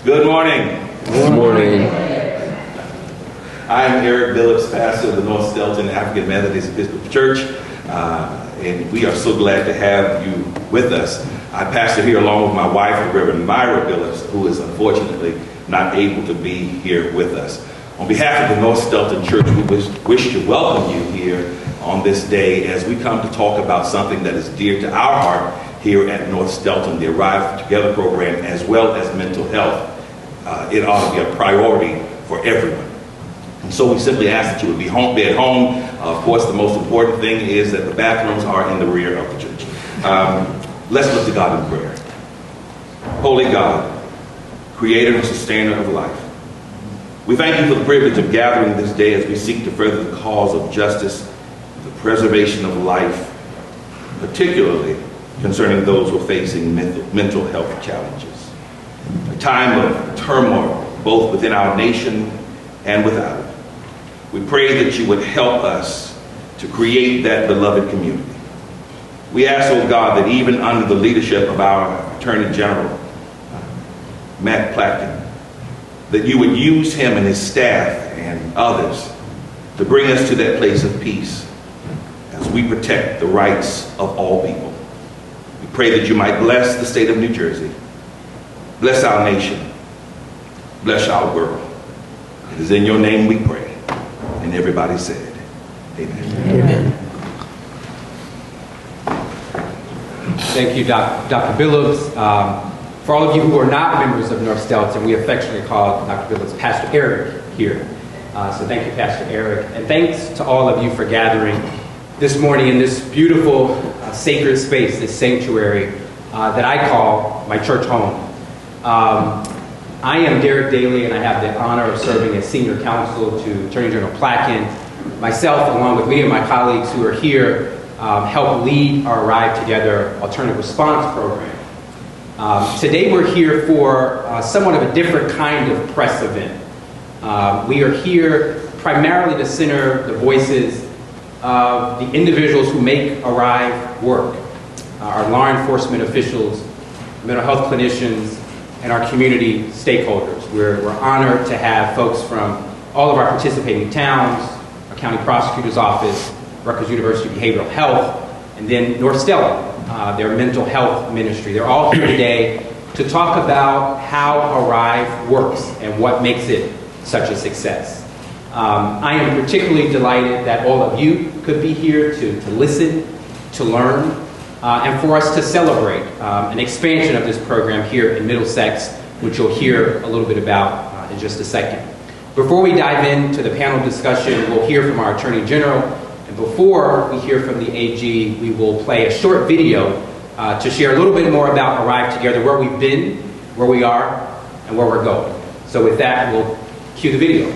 Good morning. Good morning. I am Eric Phillips, pastor of the North Stelton African Methodist Episcopal Church, and we are so glad to have you with us. I pastor here along with my wife, the Reverend Myra Phillips, who is unfortunately not able to be here with us. On behalf of the North Stelton Church, we wish to welcome you here on this day as we come to talk about something that is dear to our heart here at North Stelton, the Arrive Together program, as well as mental health. It ought to be a priority for everyone. And so we simply ask that you would be at home. Of course, the most important thing is that the bathrooms are in the rear of the church. Let's look to God in prayer. Holy God, creator and sustainer of life, we thank you for the privilege of gathering this day as we seek to further the cause of justice, the preservation of life, particularly concerning those who are facing mental health challenges. A time of turmoil, both within our nation and without it. We pray that you would help us to create that beloved community. We ask, oh God, that even under the leadership of our Attorney General, Matt Platkin, that you would use him and his staff and others to bring us to that place of peace as we protect the rights of all people. We pray that you might bless the state of New Jersey, bless our nation, bless our world. It is in your name we pray. And everybody said, amen. Amen. Thank you, Dr. Phillips. For all of you who are not members of North Stelton, we affectionately call Dr. Phillips Pastor Eric here. So thank you, Pastor Eric. And thanks to all of you for gathering this morning in this beautiful sacred space, this sanctuary that I call my church home. I am Derek Daly, and I have the honor of serving as senior counsel to Attorney General Platkin. Myself, along with many of my colleagues who are here, help lead our Arrive Together Alternative Response program. Today we're here for somewhat of a different kind of press event. We are here primarily to center the voices of the individuals who make Arrive work. Our law enforcement officials, mental health clinicians, and our community stakeholders. We're honored to have folks from all of our participating towns, our county prosecutor's office, Rutgers University Behavioral Health, and then North Stelton, their mental health ministry. They're all here today to talk about how Arrive works and what makes it such a success. I am particularly delighted that all of you could be here to listen, to learn, and for us to celebrate an expansion of this program here in Middlesex, which you'll hear a little bit about in just a second. Before we dive into the panel discussion, we'll hear from our Attorney General. And before we hear from the AG, we will play a short video to share a little bit more about Arrive Together, where we've been, where we are, and where we're going. So with that, we'll cue the video.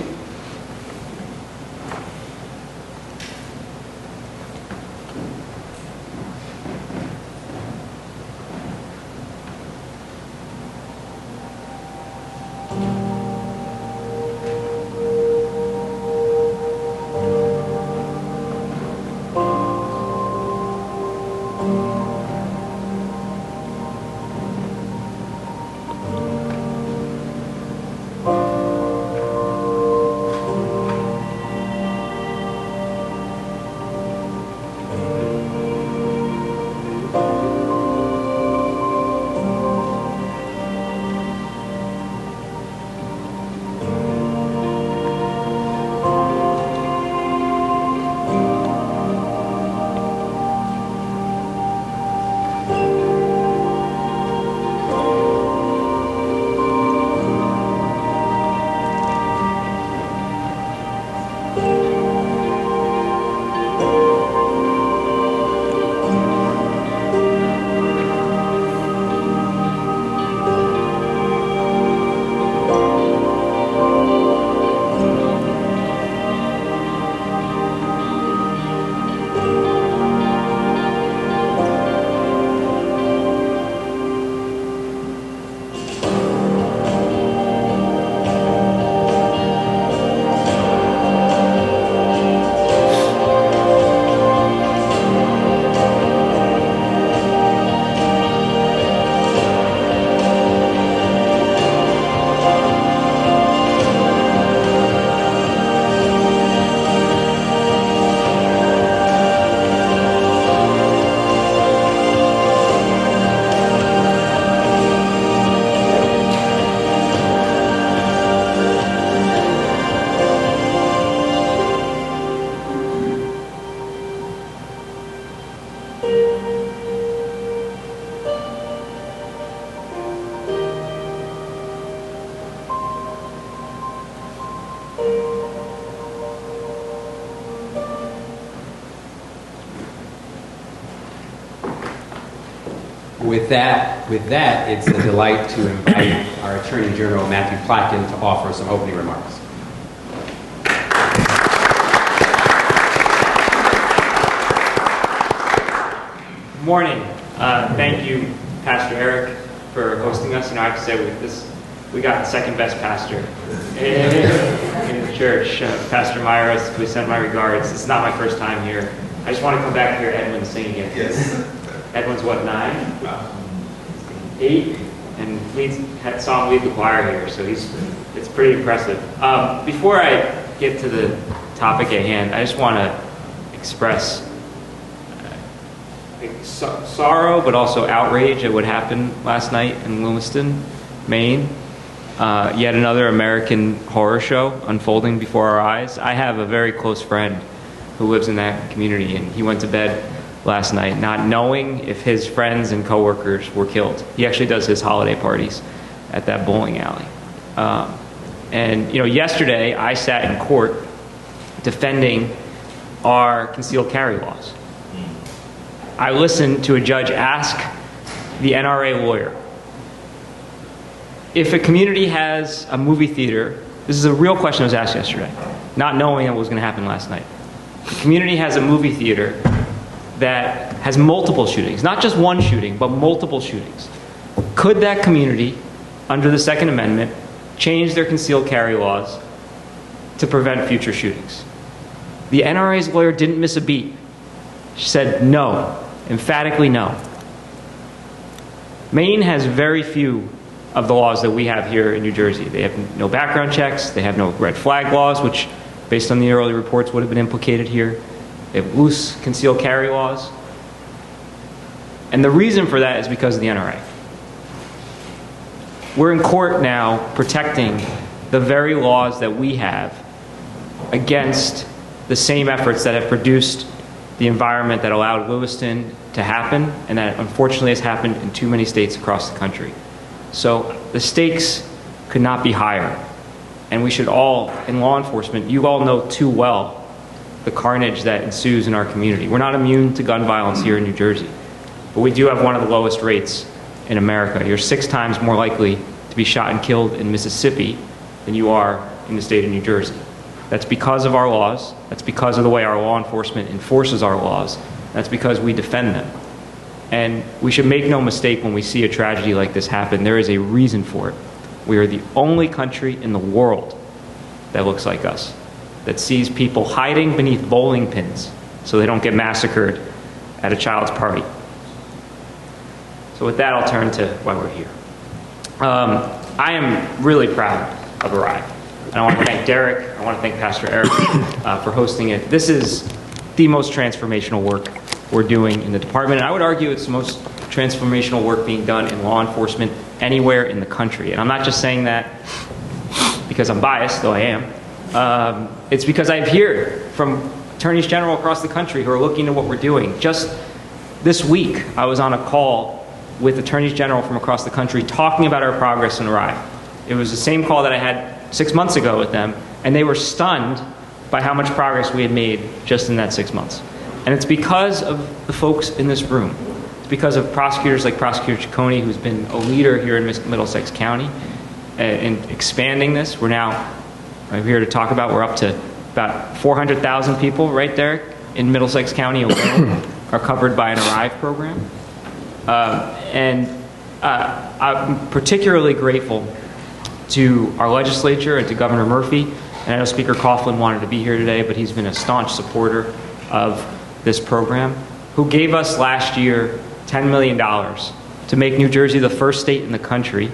With that, it's a delight to invite our Attorney General, Matthew Platkin, to offer some opening remarks. Good morning. Thank you, Pastor Eric, for hosting us. I have to say, we got the second best pastor in the church. Pastor Myers, please send my regards. This is not my first time here. I just want to come back here. Edwin's singing it. Yes. Edwin's what, 9? 8? And saw him lead the choir here, so it's pretty impressive. Before I get to the topic at hand, I just want to express sorrow, but also outrage at what happened last night in Lewiston, Maine. Yet another American horror show unfolding before our eyes. I have a very close friend who lives in that community, and he went to bed last night not knowing if his friends and coworkers were killed. He actually does his holiday parties at that bowling alley. And yesterday I sat in court defending our concealed carry laws. I listened to a judge ask the NRA lawyer, if a community has a movie theater, this is a real question I was asked yesterday, not knowing what was going to happen last night. The community has a movie theater that has multiple shootings, not just one shooting, but multiple shootings. Could that community, under the Second Amendment, change their concealed carry laws to prevent future shootings? The NRA's lawyer didn't miss a beat. She said no, emphatically no. Maine has very few of the laws that we have here in New Jersey. They have no background checks, they have no red flag laws, which, based on the early reports, would have been implicated here. They have loose concealed carry laws. And the reason for that is because of the NRA. We're in court now protecting the very laws that we have against the same efforts that have produced the environment that allowed Lewiston to happen, and that unfortunately has happened in too many states across the country. So the stakes could not be higher. And we should all, in law enforcement, you all know too well the carnage that ensues in our community. We're not immune to gun violence here in New Jersey, but we do have one of the lowest rates in America. You're 6 times more likely to be shot and killed in Mississippi than you are in the state of New Jersey. That's because of our laws. That's because of the way our law enforcement enforces our laws. That's because we defend them. And we should make no mistake when we see a tragedy like this happen, there is a reason for it. We are the only country in the world that looks like us, that sees people hiding beneath bowling pins so they don't get massacred at a child's party. So with that, I'll turn to why we're here. I am really proud of Arrive. And I want to thank Derek, I want to thank Pastor Eric for hosting it. This is the most transformational work we're doing in the department. And I would argue it's the most transformational work being done in law enforcement anywhere in the country. And I'm not just saying that because I'm biased, though I am. It's because I've heard from attorneys general across the country who are looking at what we're doing. Just this week, I was on a call with attorneys general from across the country talking about our progress in Arrive. It was the same call that I had 6 months ago with them, and they were stunned by how much progress we had made just in that 6 months. And it's because of the folks in this room. It's because of prosecutors like Prosecutor Ciccone, who's been a leader here in Middlesex County in expanding this. We're now here to talk about, we're up to about 400,000 people right there in Middlesex County alone are covered by an Arrive program. I'm particularly grateful to our legislature and to Governor Murphy. And I know Speaker Coughlin wanted to be here today, but he's been a staunch supporter of this program, who gave us last year $10 million to make New Jersey the first state in the country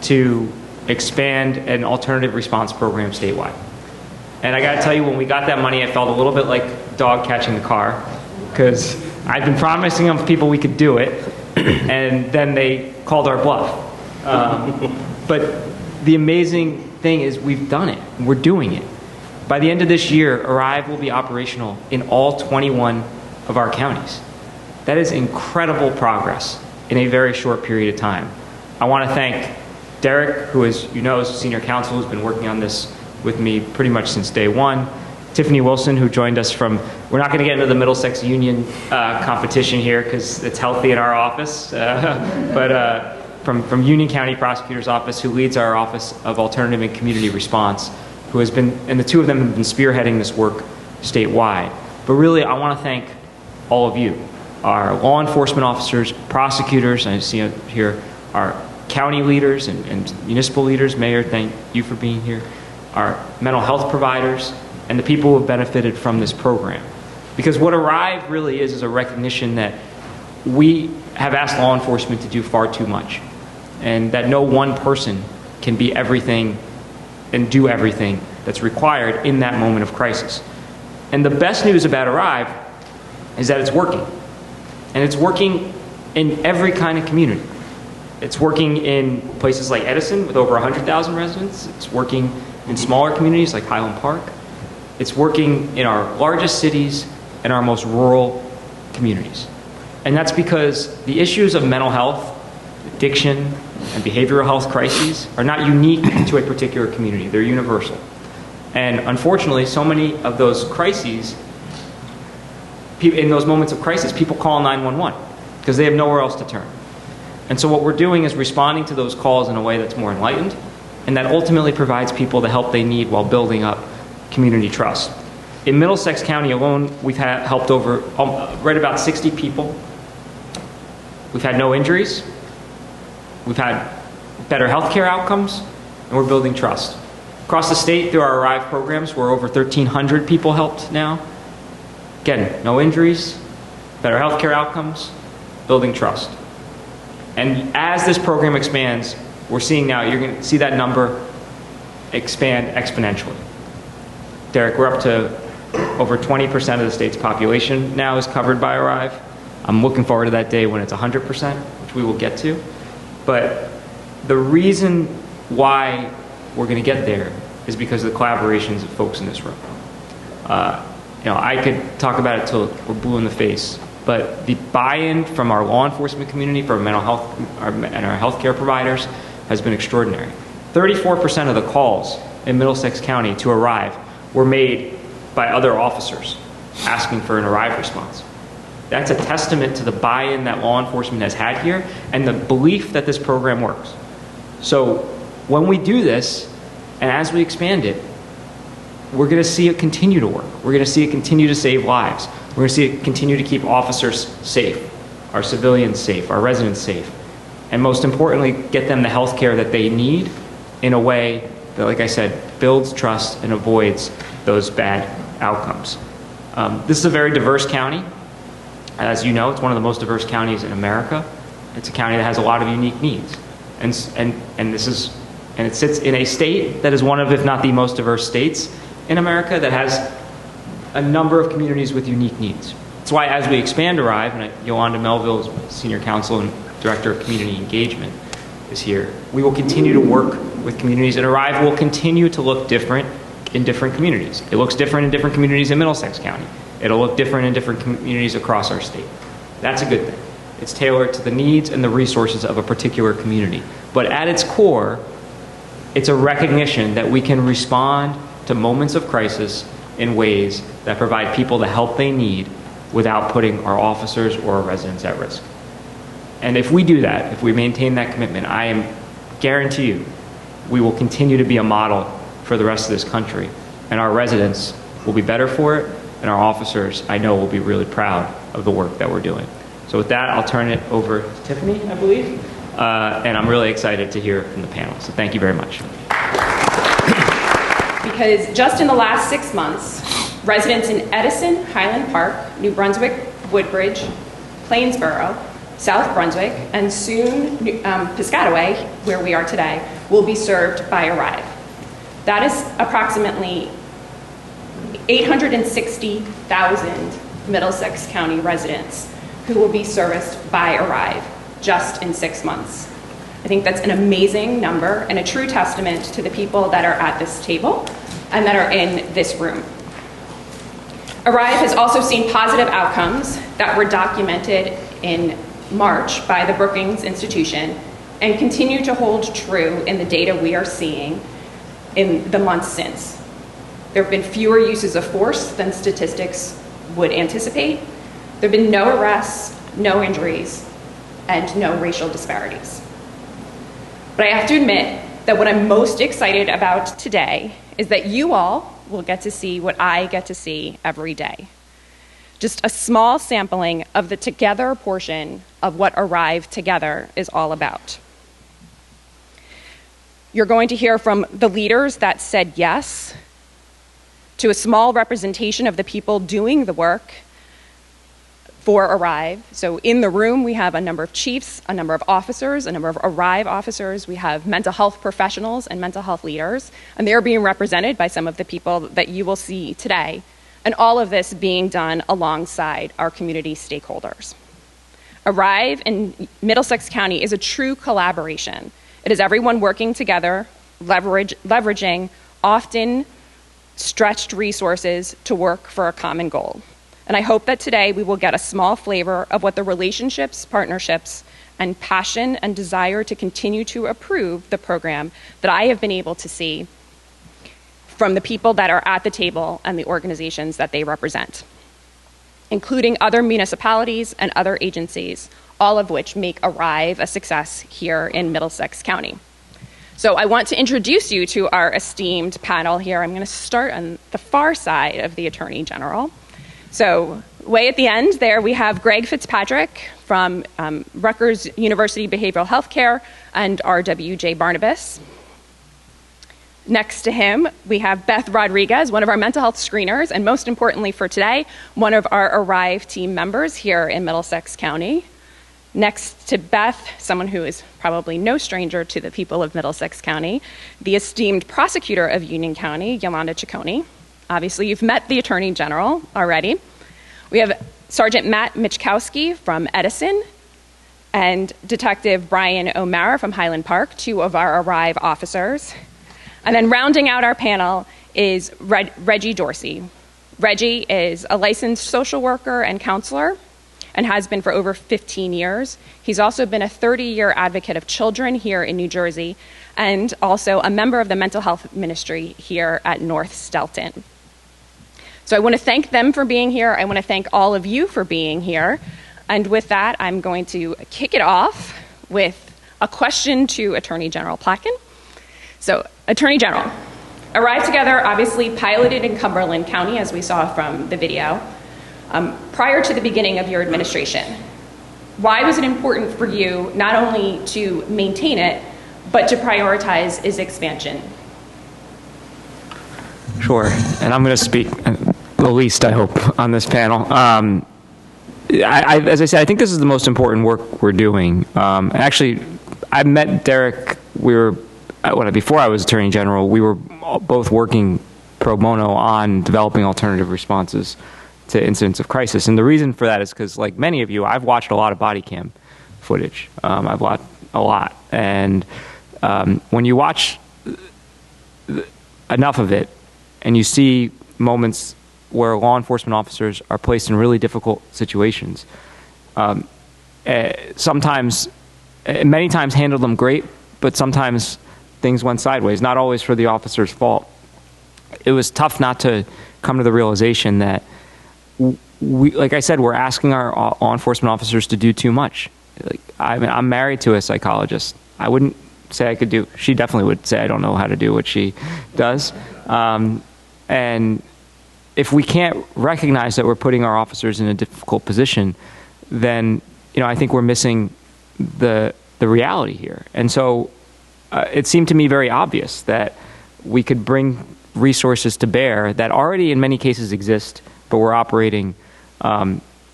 to expand an alternative response program statewide. And I got to tell you, when we got that money, I felt a little bit like dog catching the car, because I'd been promising them people we could do it, and then they called our bluff. But the amazing thing is we've done it. We're doing it. By the end of this year, Arrive will be operational in all 21 of our counties. That is incredible progress in a very short period of time. I want to thank Derek, who, as you know, is senior counsel, who's been working on this with me pretty much since day one. Tiffany Wilson, who joined us from We're not going to get into the Middlesex Union competition here because it's healthy in our office, but from Union County Prosecutor's Office, who leads our Office of Alternative and Community Response, who has been, and the two of them have been spearheading this work statewide. But really, I want to thank all of you, our law enforcement officers, prosecutors, I see here, our county leaders and municipal leaders. Mayor, thank you for being here. Our mental health providers, and the people who have benefited from this program. Because what ARRIVE really is a recognition that we have asked law enforcement to do far too much, and that no one person can be everything and do everything that's required in that moment of crisis. And the best news about ARRIVE is that it's working. And it's working in every kind of community. It's working in places like Edison with over 100,000 residents. It's working in smaller communities like Highland Park. It's working in our largest cities and our most rural communities. And that's because the issues of mental health, addiction, and behavioral health crises are not unique to a particular community. They're universal. And unfortunately, so many of those crises, in those moments of crisis, people call 911 because they have nowhere else to turn. And so what we're doing is responding to those calls in a way that's more enlightened, and that ultimately provides people the help they need while building up community trust. In Middlesex County alone, we've helped over right about 60 people. We've had no injuries. We've had better healthcare outcomes, and we're building trust. Across the state, through our ARRIVE programs, we're over 1,300 people helped now. Again, no injuries, better healthcare outcomes, building trust. And as this program expands, we're seeing now, you're going to see that number expand exponentially. Derek, we're up to over 20% of the state's population now is covered by ARRIVE. I'm looking forward to that day when it's 100%, which we will get to. But the reason why we're going to get there is because of the collaborations of folks in this room. I could talk about it till we're blue in the face, but the buy-in from our law enforcement community, from mental health, and our healthcare providers has been extraordinary. 34% of the calls in Middlesex County to ARRIVE were made by other officers asking for an ARRIVE response. That's a testament to the buy-in that law enforcement has had here and the belief that this program works. So when we do this, and as we expand it, we're going to see it continue to work. We're going to see it continue to save lives. We're going to see it continue to keep officers safe, our civilians safe, our residents safe, and most importantly, get them the health care that they need in a way that, like I said, builds trust and avoids those bad outcomes. This is a very diverse county. As you know, it's one of the most diverse counties in America. It's a county that has a lot of unique needs. And it sits in a state that is one of, if not the most diverse states in America, that has a number of communities with unique needs. That's why as we expand ARRIVE, and Yolanda Melville, Senior Counsel and Director of Community Engagement, is here, we will continue to work with communities, and ARRIVE will continue to look different in different communities. It looks different in different communities in Middlesex County. It'll look different in different communities across our state. That's a good thing. It's tailored to the needs and the resources of a particular community. But at its core, it's a recognition that we can respond to moments of crisis in ways that provide people the help they need without putting our officers or our residents at risk. And if we do that, if we maintain that commitment, I guarantee you, we will continue to be a model for the rest of this country. And our residents will be better for it, and our officers, I know, will be really proud of the work that we're doing. So with that, I'll turn it over to Tiffany, I believe. And I'm really excited to hear from the panel. So thank you very much. Because just in the last 6 months, residents in Edison, Highland Park, New Brunswick, Woodbridge, Plainsboro, South Brunswick, and soon Piscataway, where we are today, will be served by ARRIVE. That is approximately 860,000 Middlesex County residents who will be serviced by ARRIVE just in 6 months. I think that's an amazing number and a true testament to the people that are at this table and that are in this room. ARRIVE has also seen positive outcomes that were documented in March by the Brookings Institution and continue to hold true in the data we are seeing in the months since. There have been fewer uses of force than statistics would anticipate. There have been no arrests, no injuries, and no racial disparities. But I have to admit that what I'm most excited about today is that you all will get to see what I get to see every day. Just a small sampling of the together portion of what Arrive Together is all about. You're going to hear from the leaders that said yes, to a small representation of the people doing the work for Arrive. So in the room, we have a number of chiefs, a number of officers, a number of Arrive officers. We have mental health professionals and mental health leaders, and they're being represented by some of the people that you will see today. And all of this being done alongside our community stakeholders. Arrive in Middlesex County is a true collaboration. It is everyone working together, leveraging often stretched resources to work for a common goal. And I hope that today we will get a small flavor of what the relationships, partnerships, and passion and desire to continue to approve the program that I have been able to see from the people that are at the table and the organizations that they represent, including other municipalities and other agencies, all of which make Arrive a success here in Middlesex County. So I want to introduce you to our esteemed panel here. I'm going to start on the far side of the Attorney General. So way at the end there, we have Greg Fitzpatrick from Rutgers University Behavioral Health Care and RWJ Barnabas. Next to him, we have Beth Rodriguez, one of our mental health screeners, and most importantly for today, one of our Arrive team members here in Middlesex County. Next to Beth, someone who is probably no stranger to the people of Middlesex County, the esteemed prosecutor of Union County, Yolanda Ciccone. Obviously, you've met the Attorney General already. We have Sergeant Matt Michkowski from Edison and Detective Brian O'Mara from Highland Park, two of our Arrive officers. And then rounding out our panel is Reggie Dorsey. Reggie is a licensed social worker and counselor and has been for over 15 years. He's also been a 30-year advocate of children here in New Jersey and also a member of the mental health ministry here at North Stelton. So I want to thank them for being here. I want to thank all of you for being here. And with that, I'm going to kick it off with a question to Attorney General Platkin. So, Attorney General, Arrive Together obviously piloted in Cumberland County, as we saw from the video, prior to the beginning of your administration. Why was it important for you not only to maintain it, but to prioritize its expansion? Sure, and I'm going to speak the least, I hope, on this panel. As I said, I think this is the most important work we're doing. Actually, I met Derek, before I was Attorney General, we were both working pro bono on developing alternative responses to incidents of crisis. And the reason for that is because, like many of you, I've watched a lot of body cam footage. I've watched a lot. And when you watch enough of it and you see moments where law enforcement officers are placed in really difficult situations, sometimes, many times handled them great, but sometimes things went sideways, not always for the officer's fault. It was tough not to come to the realization that, like I said, we're asking our law enforcement officers to do too much. I'm married to a psychologist. I wouldn't say I could do, she definitely would say I don't know how to do what she does. And if we can't recognize that we're putting our officers in a difficult position, then I think we're missing the reality here. And so it seemed to me very obvious that we could bring resources to bear that already in many cases exist, but we're operating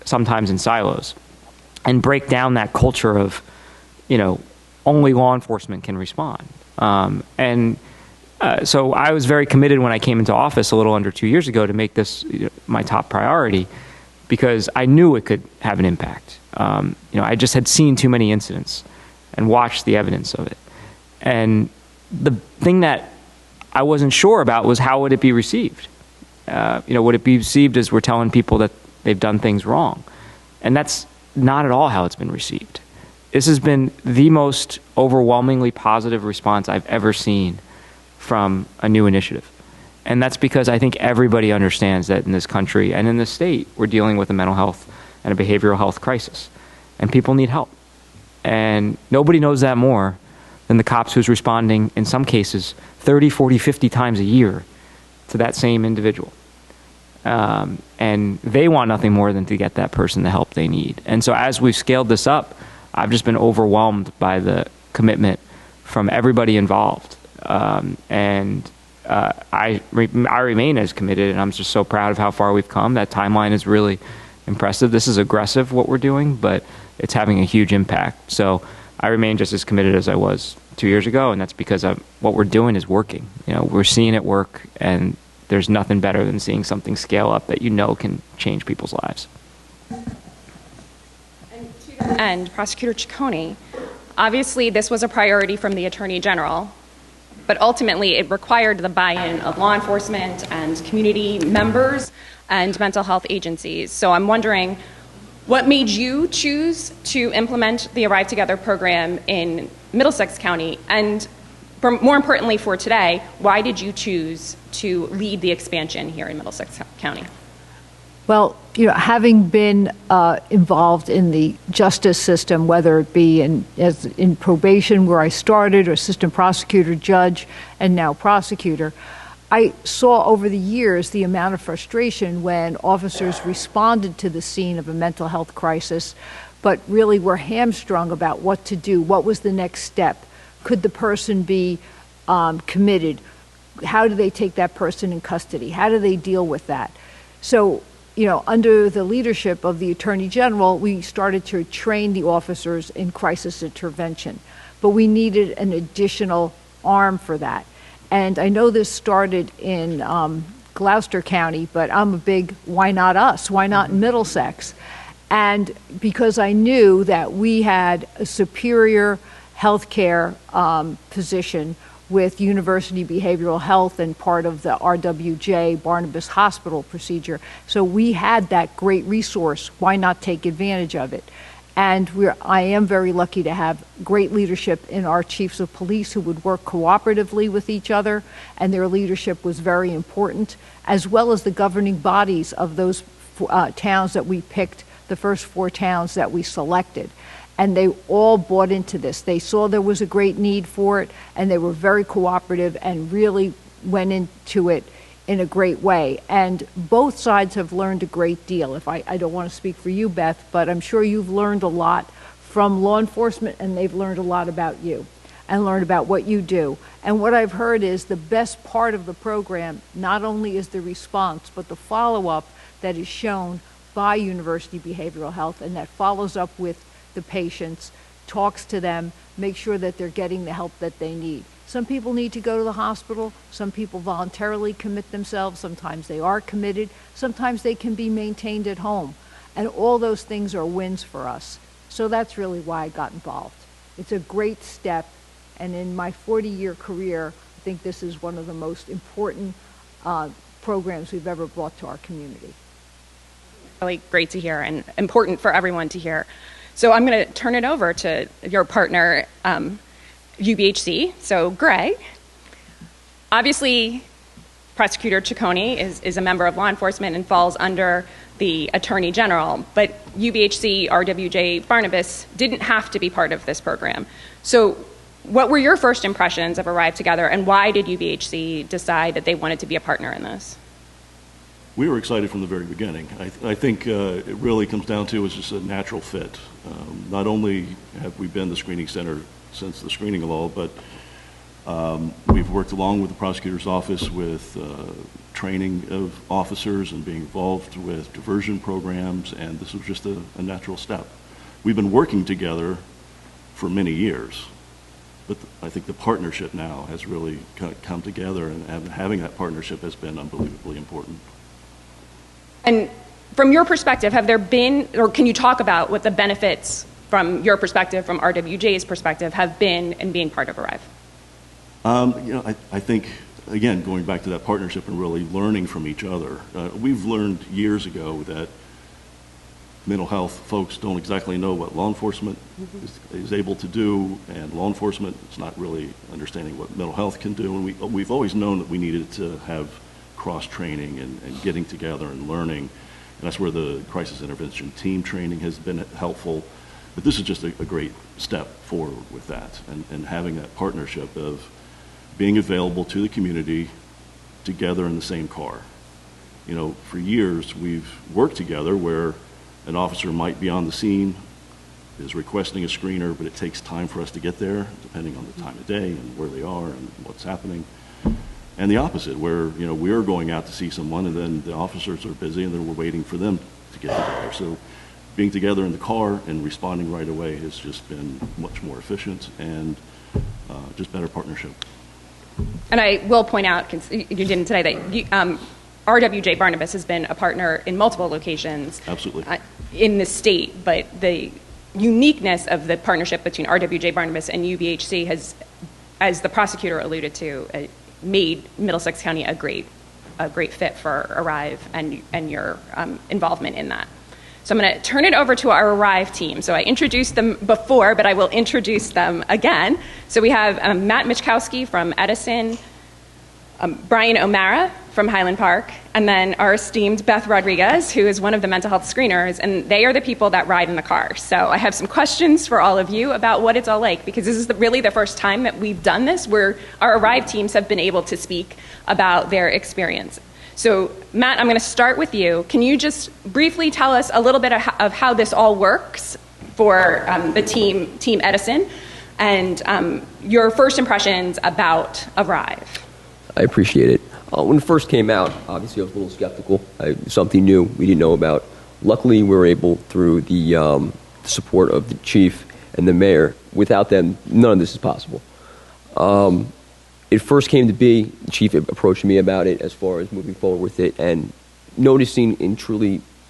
sometimes in silos, and break down that culture of, only law enforcement can respond. So I was very committed when I came into office a little under 2 years ago to make this my top priority, because I knew it could have an impact. I just had seen too many incidents and watched the evidence of it. And the thing that I wasn't sure about was how would it be received? Would it be received as we're telling people that they've done things wrong? And that's not at all how it's been received. This has been the most overwhelmingly positive response I've ever seen from a new initiative. And that's because I think everybody understands that in this country and in this state, we're dealing with a mental health and a behavioral health crisis. And people need help. And nobody knows that more than the cops who's responding, in some cases, 30, 40, 50 times a year to that same individual. And they want nothing more than to get that person the help they need. And so as we've scaled this up, I've just been overwhelmed by the commitment from everybody involved. I remain as committed, and I'm just so proud of how far we've come. That timeline is really impressive. This is aggressive, what we're doing, but it's having a huge impact. So I remain just as committed as I was 2 years ago, and that's because what we're doing is working. We're seeing it work, and there's nothing better than seeing something scale up that can change people's lives. And Prosecutor Ciccone, obviously this was a priority from the Attorney General, but ultimately it required the buy-in of law enforcement and community members and mental health agencies. So I'm wondering, what made you choose to implement the Arrive Together program in Middlesex County? And more importantly for today, why did you choose to lead the expansion here in Middlesex County? Well, having been involved in the justice system, whether it be in probation where I started, or assistant prosecutor, judge, and now prosecutor, I saw over the years the amount of frustration when officers responded to the scene of a mental health crisis, but really were hamstrung about what to do. What was the next step? Could the person be committed? How do they take that person in custody? How do they deal with that? So, under the leadership of the Attorney General, we started to train the officers in crisis intervention, but we needed an additional arm for that. And I know this started in Gloucester County, but I'm a big, why not us? Why not Middlesex? And because I knew that we had a superior healthcare position with University Behavioral Health and part of the RWJ Barnabas Hospital procedure. So we had that great resource. Why not take advantage of it? And I am very lucky to have great leadership in our chiefs of police who would work cooperatively with each other, and their leadership was very important, as well as the governing bodies of those towns that we picked, the first 4 towns that we selected. And they all bought into this. They saw there was a great need for it, and they were very cooperative and really went into it in a great way. And both sides have learned a great deal. I don't want to speak for you, Beth, but I'm sure you've learned a lot from law enforcement, and they've learned a lot about you and learned about what you do. And what I've heard is the best part of the program not only is the response, but the follow-up that is shown by University Behavioral Health, and that follows up with the patients, talks to them, make sure that they're getting the help that they need. Some people need to go to the hospital. Some people voluntarily commit themselves. Sometimes they are committed. Sometimes they can be maintained at home. And all those things are wins for us. So that's really why I got involved. It's a great step. And in my 40-year career, I think this is one of the most important programs we've ever brought to our community. Really great to hear and important for everyone to hear. So I'm going to turn it over to your partner, UBHC. So Greg, obviously Prosecutor Ciccone is a member of law enforcement and falls under the Attorney General, but UBHC, RWJ, Barnabas didn't have to be part of this program. So what were your first impressions of Arrive Together, and why did UBHC decide that they wanted to be a partner in this? We were excited from the very beginning. I think it really comes down to it's just a natural fit. Not only have we been the screening center since the screening law, but we've worked along with the prosecutor's office with training of officers and being involved with diversion programs, and this was just a natural step. We've been working together for many years, but I think the partnership now has really come together, and having that partnership has been unbelievably important. And from your perspective, have there been, or can you talk about what the benefits from your perspective, from RWJ's perspective, have been in being part of Arrive? I think, again, going back to that partnership and really learning from each other, we've learned years ago that mental health folks don't exactly know what law enforcement is able to do, and law enforcement is not really understanding what mental health can do. And we've always known that we needed to have cross-training and getting together and learning. And that's where the crisis intervention team training has been helpful. But this is just a great step forward with that, and having that partnership of being available to the community together in the same car. You know, for years we've worked together where an officer might be on the scene, is requesting a screener, but it takes time for us to get there, depending on the time of day and where they are and what's happening. And the opposite, where, you know, we're going out to see someone and then the officers are busy and then we're waiting for them to get together. So being together in the car and responding right away has just been much more efficient and just better partnership. And I will point out, because you didn't today, that RWJ Barnabas has been a partner in multiple locations. Absolutely. In the state, but the uniqueness of the partnership between RWJ Barnabas and UBHC has, as the prosecutor alluded to, made Middlesex County a great fit for Arrive and your involvement in that. So I'm going to turn it over to our Arrive team. So I introduced them before, but I will introduce them again. So we have Matt Michkowski from Edison, Brian O'Mara from Highland Park, and then our esteemed Beth Rodriguez, who is one of the mental health screeners, and they are the people that ride in the car. So I have some questions for all of you about what it's all like, because this is really the first time that we've done this where our Arrive teams have been able to speak about their experience. So Matt, I'm going to start with you. Can you just briefly tell us a little bit of how this all works for the team Edison, and your first impressions about Arrive? I appreciate it. When it first came out, obviously I was a little skeptical. Something new we didn't know about. Luckily, we were able, through the support of the chief and the mayor. Without them, none of this is possible. It first came to be, the chief approached me about it as far as moving forward with it and noticing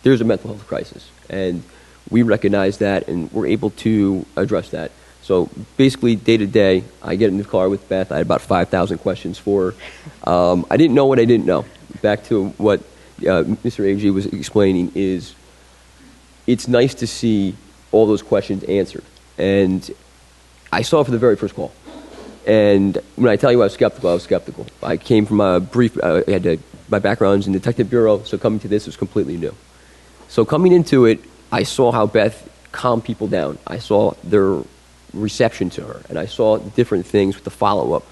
there's a mental health crisis. And we recognize that and we're able to address that. So basically, day to day, I get in the car with Beth. I had about 5,000 questions for her. I didn't know what I didn't know. Back to what Mr. Agee was explaining is, it's nice to see all those questions answered. And I saw it for the very first call. And when I tell you I was skeptical. I came from my background's in the Detective Bureau, so coming to this was completely new. So coming into it, I saw how Beth calmed people down. I saw their reception to her, and I saw different things with the follow-up.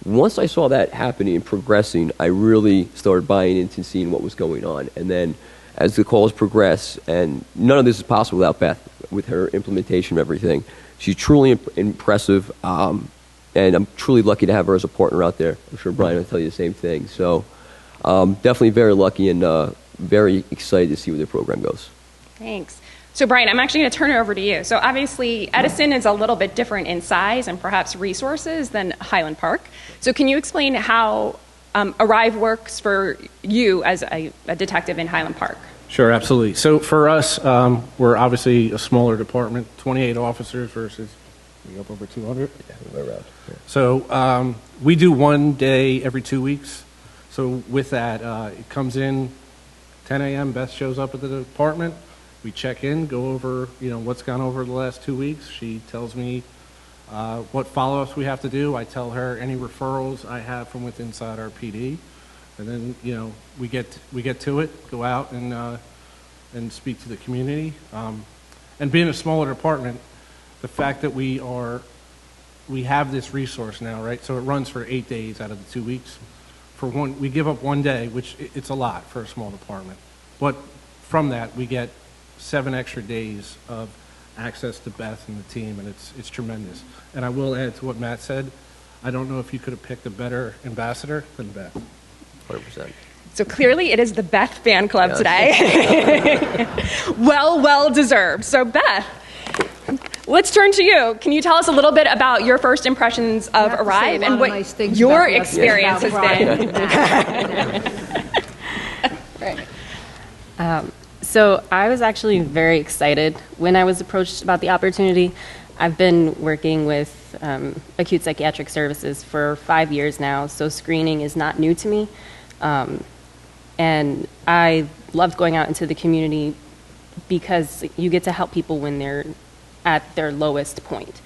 Once I saw that happening and progressing, I really started buying into seeing what was going on. And then as the calls progress, and none of this is possible without Beth, with her implementation of everything. She's truly impressive, and I'm truly lucky to have her as a partner out there. I'm sure Brian will tell you the same thing. So definitely very lucky and very excited to see where the program goes. Thanks. So Brian, I'm actually going to turn it over to you. So obviously Edison is a little bit different in size and perhaps resources than Highland Park. So can you explain how Arrive works for you as a detective in Highland Park? Sure, absolutely. So for us, we're obviously a smaller department, 28 officers versus we up over 200. Yeah, around. Yeah. So we do one day every 2 weeks. So with that, it comes in 10 a.m. Beth shows up at the department. We check in, go over, what's gone over the last 2 weeks. She tells me what follow-ups we have to do. I tell her any referrals I have from within inside our PD, and then we get to it, go out and speak to the community. And being a smaller department, the fact that we have this resource now, right? So it runs for 8 days out of the 2 weeks. We give up 1 day, which it's a lot for a small department, but from that we get 7 extra days of access to Beth and the team, and it's tremendous. And I will add to what Matt said, I don't know if you could have picked a better ambassador than Beth. 100%. So clearly it is the Beth fan club today. Well deserved. So Beth, let's turn to you. Can you tell us a little bit about your first impressions of Arrive and what your experience has been? Right. So I was actually very excited when I was approached about the opportunity. I've been working with acute psychiatric services for 5 years now, so screening is not new to me. And I loved going out into the community because you get to help people when they're at their lowest point.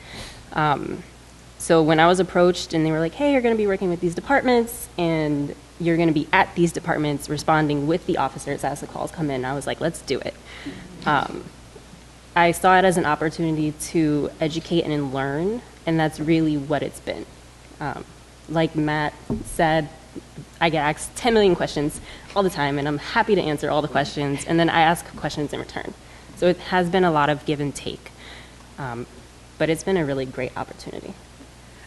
So when I was approached and they were like, hey, you're going to be working with these departments and you're going to be at these departments responding with the officers as the calls come in, I was like, let's do it. I saw it as an opportunity to educate and learn, and that's really what it's been. Like Matt said, I get asked 10 million questions all the time, and I'm happy to answer all the questions, and then I ask questions in return. So it has been a lot of give and take, but it's been a really great opportunity.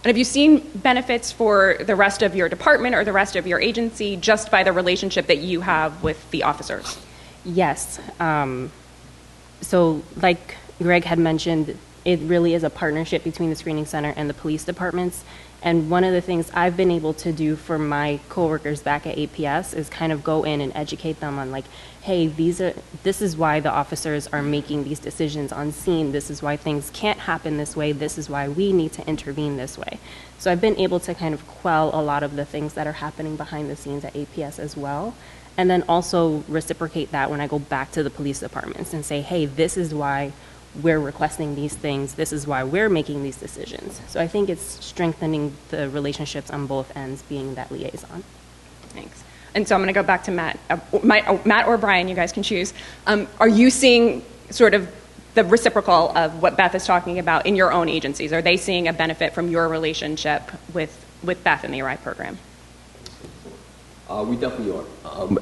And have you seen benefits for the rest of your department or the rest of your agency just by the relationship that you have with the officers? Yes. So like Greg had mentioned, it really is a partnership between the screening center and the police departments. And one of the things I've been able to do for my coworkers back at APS is kind of go in and educate them on like, hey, this is why the officers are making these decisions on scene. This is why things can't happen this way. This is why we need to intervene this way. So I've been able to kind of quell a lot of the things that are happening behind the scenes at APS as well. And then also reciprocate that when I go back to the police departments and say, hey, this is why we're requesting these things. This is why we're making these decisions. So I think it's strengthening the relationships on both ends, being that liaison. Thanks. And so I'm going to go back to Matt. Matt or Brian, you guys can choose. Are you seeing sort of the reciprocal of what Beth is talking about in your own agencies? Are they seeing a benefit from your relationship with Beth and the Arrive program? We definitely are.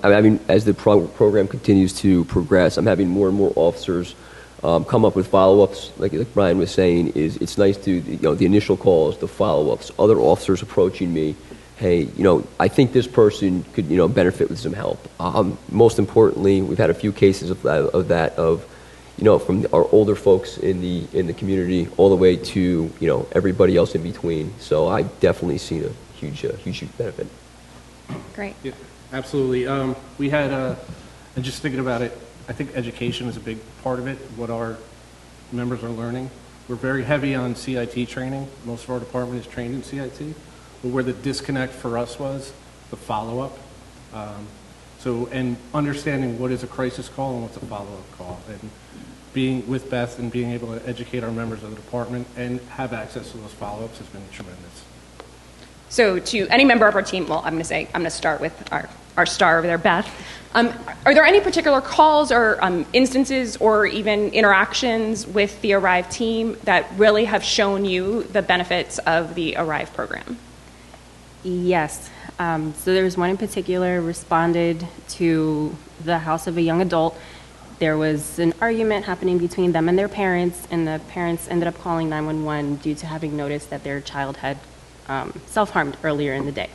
I mean, as the program continues to progress, I'm having more and more officers come up with follow-ups. Like Brian was saying, it's nice to, the initial calls, the follow-ups, other officers approaching me, hey, I think this person could, benefit with some help. Most importantly, we've had a few cases of that, from our older folks in the community all the way to, everybody else in between. So I've definitely seen a huge benefit. Great. Yeah, absolutely. We had, and just thinking about it, I think education is a big part of it, what our members are learning. We're very heavy on CIT training. Most of our department is trained in CIT, but where the disconnect for us was the follow-up. And understanding what is a crisis call and what's a follow-up call, and being with Beth and being able to educate our members of the department and have access to those follow-ups has been tremendous. So to any member of our team, well, I'm going to start with our star over there, Beth. Are there any particular calls or instances or even interactions with the Arrive team that really have shown you the benefits of the Arrive program? Yes. So there was one in particular, responded to the house of a young adult. There was an argument happening between them and their parents, and the parents ended up calling 911 due to having noticed that their child had self-harmed earlier in the day.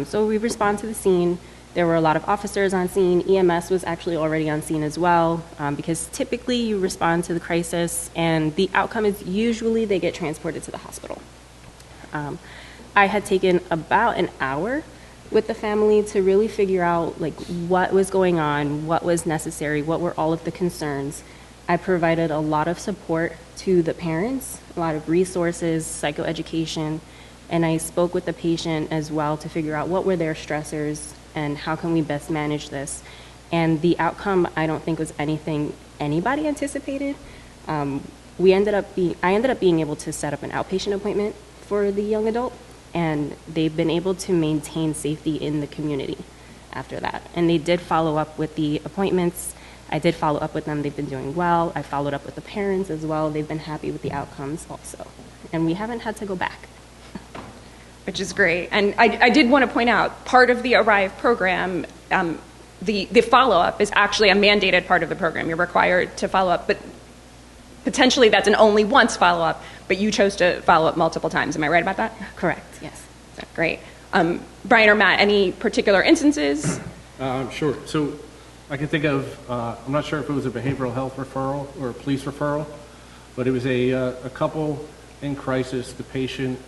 So we respond to the scene. There were a lot of officers on scene. EMS was actually already on scene as well, because typically you respond to the crisis and the outcome is usually they get transported to the hospital. I had taken about an hour with the family to really figure out like what was going on, what was necessary, what were all of the concerns. I provided a lot of support to the parents, a lot of resources, psychoeducation, and I spoke with the patient as well to figure out what were their stressors and how can we best manage this. And the outcome, I don't think was anything anybody anticipated. I ended up being able to set up an outpatient appointment for the young adult, and they've been able to maintain safety in the community after that. And they did follow up with the appointments. I did follow up with them. They've been doing well. I followed up with the parents as well. They've been happy with the outcomes also. And we haven't had to go back. Which is great. And I did want to point out, part of the Arrive program, the follow-up is actually a mandated part of the program. You're required to follow up, but potentially that's an only once follow-up, but you chose to follow up multiple times. Am I right about that? Correct, yes. Great. Brian or Matt, any particular instances? Sure. So I can think of, I'm not sure if it was a behavioral health referral or a police referral, but it was a couple in crisis. The patient,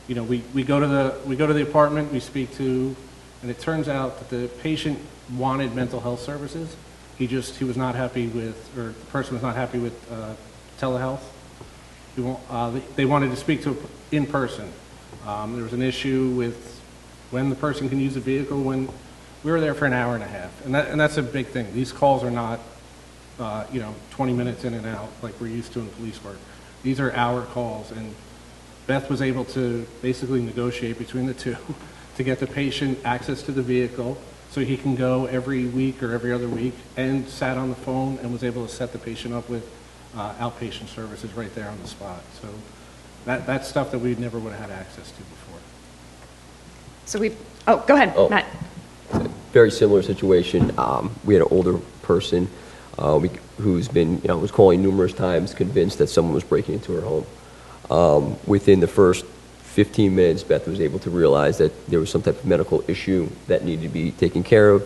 we go to the apartment, we speak to, and it turns out that the patient wanted mental health services. He was not happy with, or the person was not happy with telehealth. They wanted to speak to in person. There was an issue with when the person can use a vehicle. When we were there for an hour and a half, and that's a big thing. These calls are not, 20 minutes in and out like we're used to in police work. These are hour calls, and Beth was able to basically negotiate between the two to get the patient access to the vehicle so he can go every week or every other week, and sat on the phone and was able to set the patient up with outpatient services right there on the spot. So that's stuff that we never would have had access to before. So go ahead, Matt. Very similar situation. We had an older person who's been, was calling numerous times, convinced that someone was breaking into her home. Within the first 15 minutes, Beth was able to realize that there was some type of medical issue that needed to be taken care of.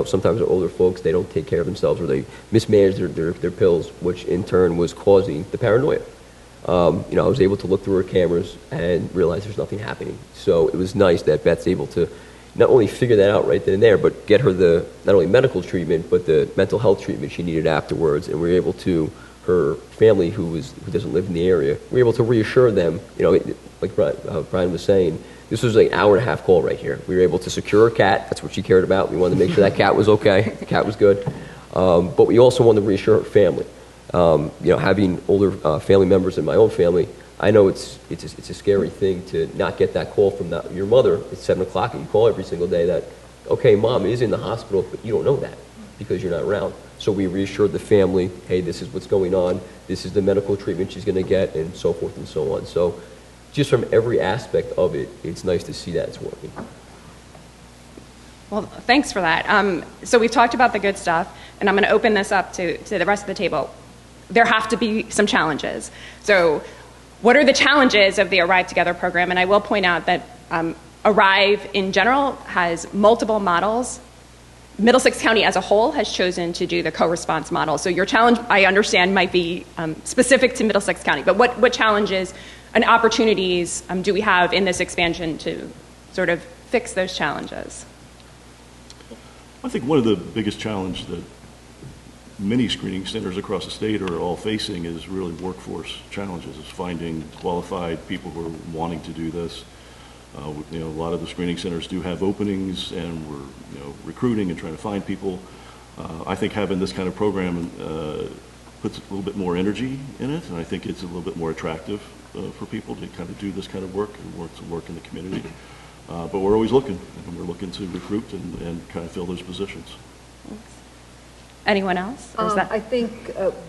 Sometimes older folks, they don't take care of themselves, or they mismanage their pills, which in turn was causing the paranoia. I was able to look through her cameras and realize there's nothing happening. So it was nice that Beth's able to not only figure that out right then and there, but get her the not only medical treatment, but the mental health treatment she needed afterwards. And we were able to, her family who doesn't live in the area, we were able to reassure them, like Brian was saying, this was like an hour and a half call right here. We were able to secure a cat. That's what she cared about. We wanted to make sure that cat was okay. The cat was good. But we also wanted to reassure her family. Having older family members in my own family, I know it's a scary thing to not get that call from your mother at 7 o'clock, and you call every single day that, okay, Mom is in the hospital, but you don't know that because you're not around. So we reassured the family, hey, this is what's going on, this is the medical treatment she's going to get, and so forth and so on. So just from every aspect of it, it's nice to see that it's working. Well, thanks for that. So we've talked about the good stuff, and I'm going to open this up to the rest of the table. There have to be some challenges. So what are the challenges of the Arrive Together program? And I will point out that Arrive in general has multiple models. Middlesex County as a whole has chosen to do the co-response model. So your challenge, I understand, might be specific to Middlesex County, but what challenges and opportunities do we have in this expansion to sort of fix those challenges? I think one of the biggest challenges that many screening centers across the state are all facing is really workforce challenges, is finding qualified people who are wanting to do this. A lot of the screening centers do have openings, and we're recruiting and trying to find people. I think having this kind of program puts a little bit more energy in it, and I think it's a little bit more attractive for people to kind of do this kind of work and work in the community. But we're always looking, and we're looking to recruit and kind of fill those positions. Thanks. Anyone else? Or is that... I think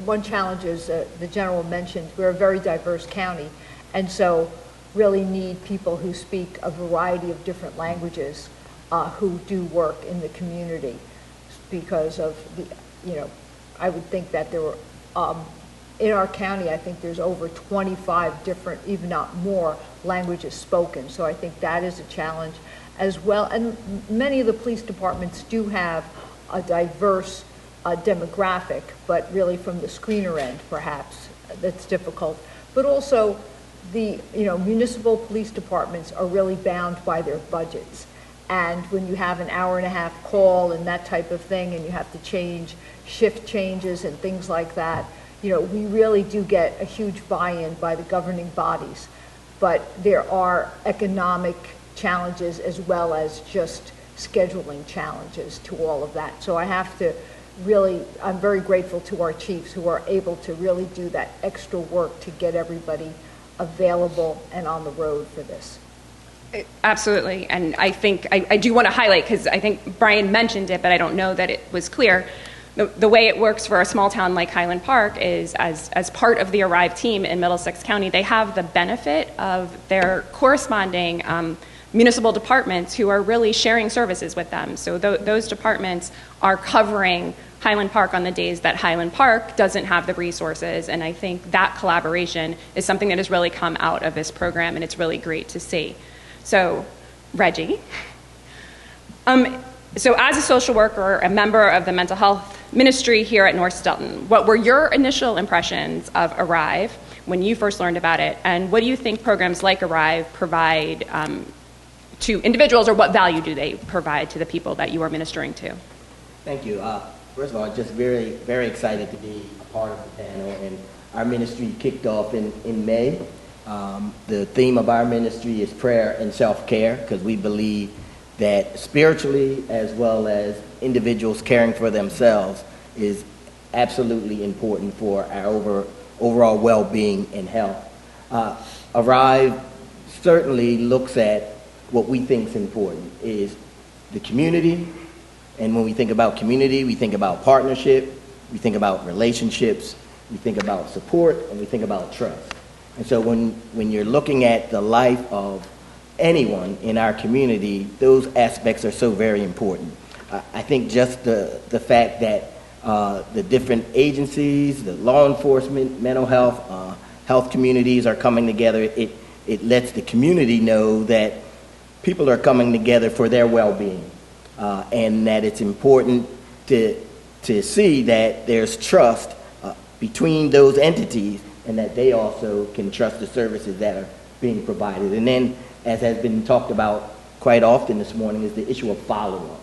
one challenge is the general mentioned, we're a very diverse county, and so really need people who speak a variety of different languages who do work in the community, because of I would think that there were, in our county, I think there's over 25 different, even not more, languages spoken. So I think that is a challenge as well. And many of the police departments do have a diverse demographic, but really from the screener end, perhaps, that's difficult. But also, the municipal police departments are really bound by their budgets. And when you have an hour and a half call and that type of thing, and you have to change shift changes and things like that, we really do get a huge buy-in by the governing bodies. But there are economic challenges as well as just scheduling challenges to all of that. So I have to really, I'm very grateful to our chiefs who are able to really do that extra work to get everybody available and on the road for this. Absolutely, and I think I do want to highlight, because I think Brian mentioned it, but I don't know that it was clear. The way it works for a small town like Highland Park is, as part of the Arrive team in Middlesex County, they have the benefit of their corresponding municipal departments who are really sharing services with them. So those departments are covering Highland Park on the days that Highland Park doesn't have the resources, and I think that collaboration is something that has really come out of this program, and it's really great to see. So, Reggie, so as a social worker, a member of the mental health ministry here at North Stelton, what were your initial impressions of Arrive when you first learned about it, and what do you think programs like Arrive provide to individuals, or what value do they provide to the people that you are ministering to? Thank you. First of all, just very, very excited to be a part of the panel, and our ministry kicked off in May. The theme of our ministry is prayer and self-care, because we believe that spiritually as well as individuals caring for themselves is absolutely important for our overall well-being and health. Arrive certainly looks at what we think is important, is the community. And when we think about community, we think about partnership, we think about relationships, we think about support, and we think about trust. And so when you're looking at the life of anyone in our community, those aspects are so very important. I think just the fact that the different agencies, the law enforcement, mental health, health communities are coming together, it lets the community know that people are coming together for their well-being, and that it's important to see that there's trust between those entities, and that they also can trust the services that are being provided. And then, as has been talked about quite often this morning, is the issue of follow-up.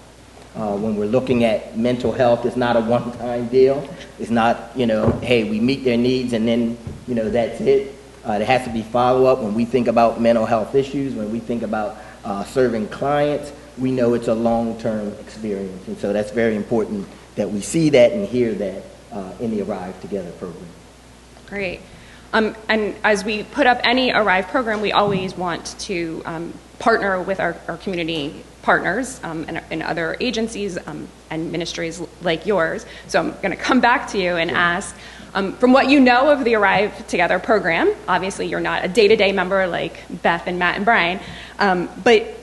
When we're looking at mental health, it's not a one-time deal. It's not, hey, we meet their needs and then, that's it. There has to be follow-up. When we think about mental health issues, when we think about serving clients, we know it's a long-term experience. And so that's very important that we see that and hear that in the Arrive Together program. Great. And as we put up any Arrive program, we always want to partner with our community partners and other agencies and ministries like yours. So I'm going to come back to you and ask, from what you know of the Arrive Together program, obviously you're not a day-to-day member like Beth and Matt and Brian, but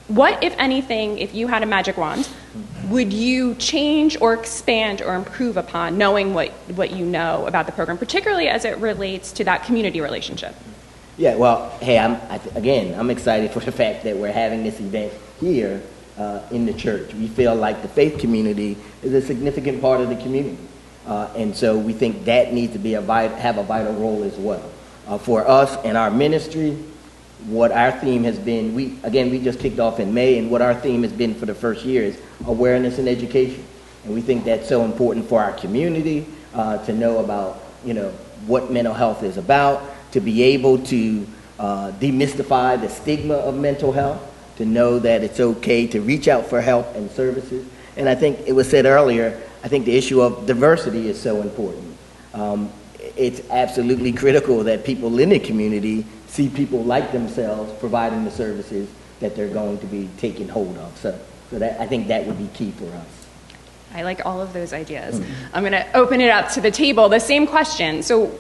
what, if anything, if you had a magic wand, would you change or expand or improve upon knowing what you know about the program, particularly as it relates to that community relationship? Yeah, well, hey, I'm excited for the fact that we're having this event here in the church. We feel like the faith community is a significant part of the community. And so we think that needs to have a vital role as well. For us and our ministry, what our theme has been, we just kicked off in May, and what our theme has been for the first year is awareness and education. And we think that's so important for our community to know about, what mental health is about, to be able to demystify the stigma of mental health, to know that it's okay to reach out for help and services. And I think it was said earlier, I think the issue of diversity is so important. It's absolutely critical that people in the community see people like themselves providing the services that they're going to be taking hold of. So that, I think that would be key for us. I like all of those ideas. I'm going to open it up to the table. The same question. So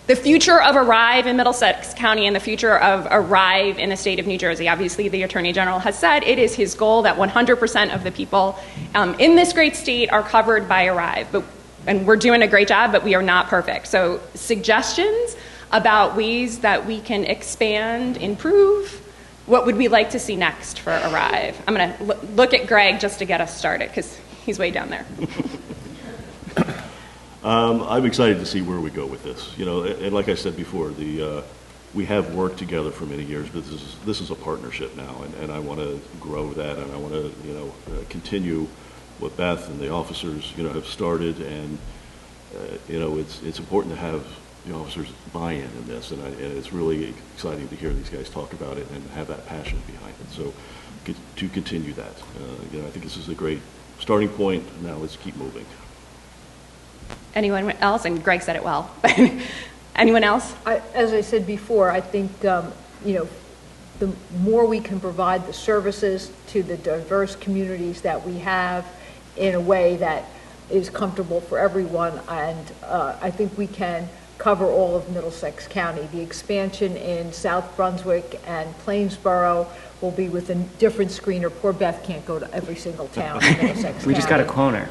the future of Arrive in Middlesex County and the future of Arrive in the state of New Jersey. Obviously, the Attorney General has said it is his goal that 100% of the people in this great state are covered by Arrive. And we're doing a great job, but we are not perfect. So suggestions about ways that we can expand, improve? What would we like to see next for Arrive? I'm going to look at Greg just to get us started, because he's way down there. I'm excited to see where we go with this. And like I said before, we have worked together for many years, but this is a partnership now, and I want to grow that, and I want to continue what Beth and the officers have started, and it's important to have the officers buy-in in this, and it's really exciting to hear these guys talk about it and have that passion behind it. So to continue that, I think this is a great starting point. Now let's keep moving. Anyone else? And Greg said it well. Anyone else? As I said before, I think the more we can provide the services to the diverse communities that we have in a way that is comfortable for everyone, and I think we can cover all of Middlesex County. The expansion in South Brunswick and Plainsboro will be with a different screener. Poor Beth can't go to every single town in Middlesex County. We just got to clone her.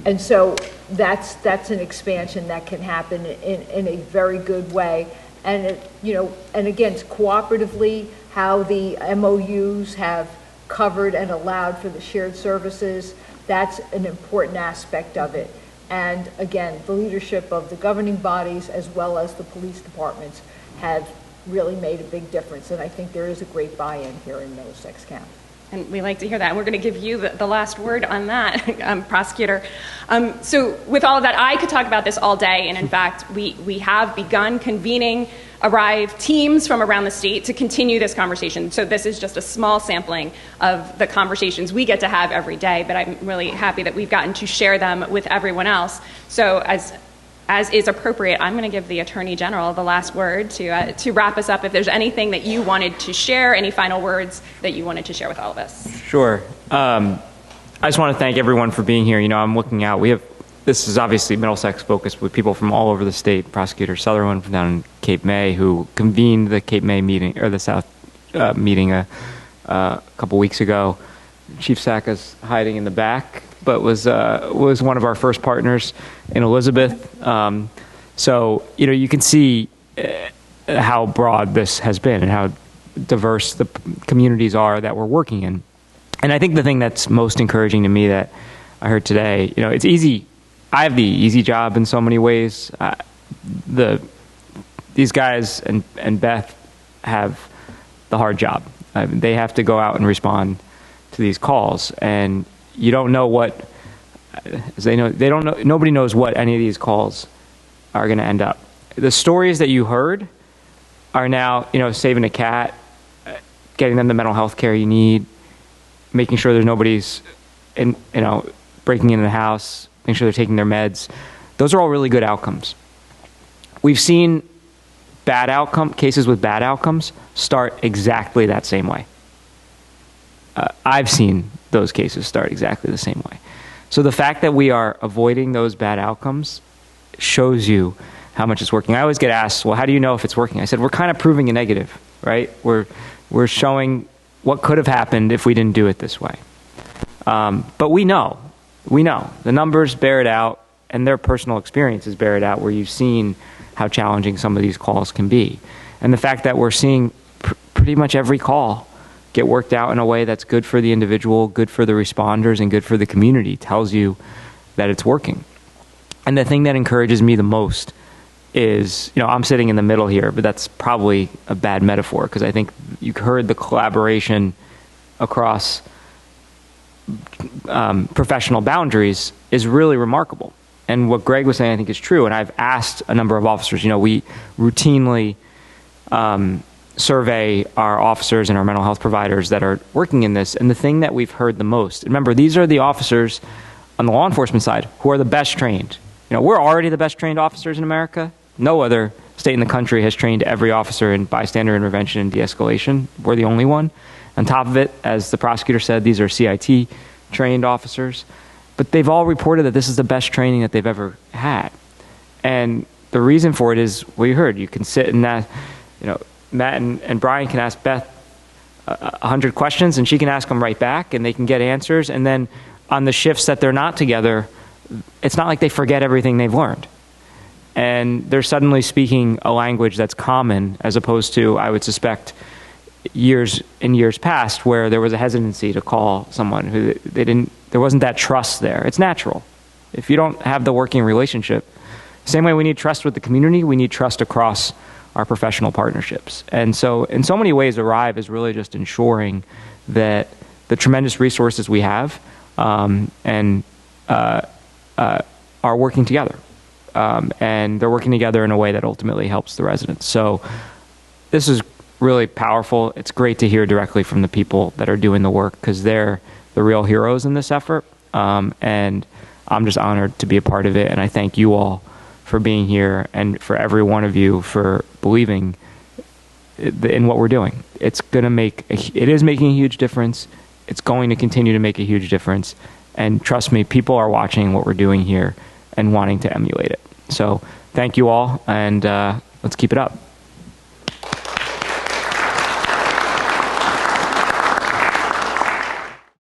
And so that's an expansion that can happen in a very good way. And and again, cooperatively, how the MOUs have covered and allowed for the shared services, that's an important aspect of it. And again, the leadership of the governing bodies as well as the police departments have really made a big difference. And I think there is a great buy-in here in Middlesex County. And we like to hear that. And we're going to give you the last word on that, Prosecutor. So with all of that, I could talk about this all day. And in fact, we have begun convening Arrive teams from around the state to continue this conversation. So this is just a small sampling of the conversations we get to have every day. But I'm really happy that we've gotten to share them with everyone else. So as as is appropriate, I'm going to give the Attorney General the last word to wrap us up. If there's anything that you wanted to share, any final words that you wanted to share with all of us. Sure. I just want to thank everyone for being here. I'm looking out. This is obviously Middlesex focused with people from all over the state. Prosecutor Sutherland from down in Cape May, who convened the Cape May meeting, or the South meeting a couple weeks ago. Chief Sacca's hiding in the back, but was one of our first partners in Elizabeth. So you can see how broad this has been and how diverse the communities are that we're working in. And I think the thing that's most encouraging to me that I heard today, it's easy. I have the easy job in so many ways. These guys and Beth have the hard job. They have to go out and respond to these calls, and you don't know what they don't know. Nobody knows what any of these calls are going to end up. The stories that you heard are now, saving a cat, getting them the mental health care you need, making sure there's nobody's breaking into the house, making sure they're taking their meds. Those are all really good outcomes. We've seen cases with bad outcomes start exactly that same way. I've seen those cases start exactly the same way. So the fact that we are avoiding those bad outcomes shows you how much it's working. I always get asked, well, how do you know if it's working? I said, we're kind of proving a negative, right? We're showing what could have happened if we didn't do it this way. But we know. The numbers bear it out, and their personal experiences bear it out, where you've seen how challenging some of these calls can be. And the fact that we're seeing pretty much every call get worked out in a way that's good for the individual, good for the responders, and good for the community tells you that it's working. And the thing that encourages me the most is, I'm sitting in the middle here, but that's probably a bad metaphor, because I think you heard the collaboration across professional boundaries is really remarkable. And what Greg was saying, I think, is true. And I've asked a number of officers, we routinely survey our officers and our mental health providers that are working in this. And the thing that we've heard the most, remember, these are the officers on the law enforcement side who are the best trained. We're already the best trained officers in America. No other state in the country has trained every officer in bystander intervention and de-escalation. We're the only one. On top of it, as the prosecutor said, these are CIT trained officers. But they've all reported that this is the best training that they've ever had. And the reason for it is, well, you heard, you can sit in that, Matt and Brian can ask Beth 100 questions, and she can ask them right back, and they can get answers. And then on the shifts that they're not together, it's not like they forget everything they've learned. And they're suddenly speaking a language that's common, as opposed to, I would suspect, years past, where there was a hesitancy to call someone who there wasn't that trust there. It's natural. If you don't have the working relationship, same way we need trust with the community, we need trust across our professional partnerships. And so in so many ways, Arrive is really just ensuring that the tremendous resources we have are working together. And they're working together in a way that ultimately helps the residents. So this is really powerful. It's great to hear directly from the people that are doing the work, because they're the real heroes in this effort. And I'm just honored to be a part of it. And I thank you all for being here, and for every one of you for believing in what we're doing. It is making a huge difference. It's going to continue to make a huge difference. And trust me, people are watching what we're doing here and wanting to emulate it. So thank you all, and let's keep it up.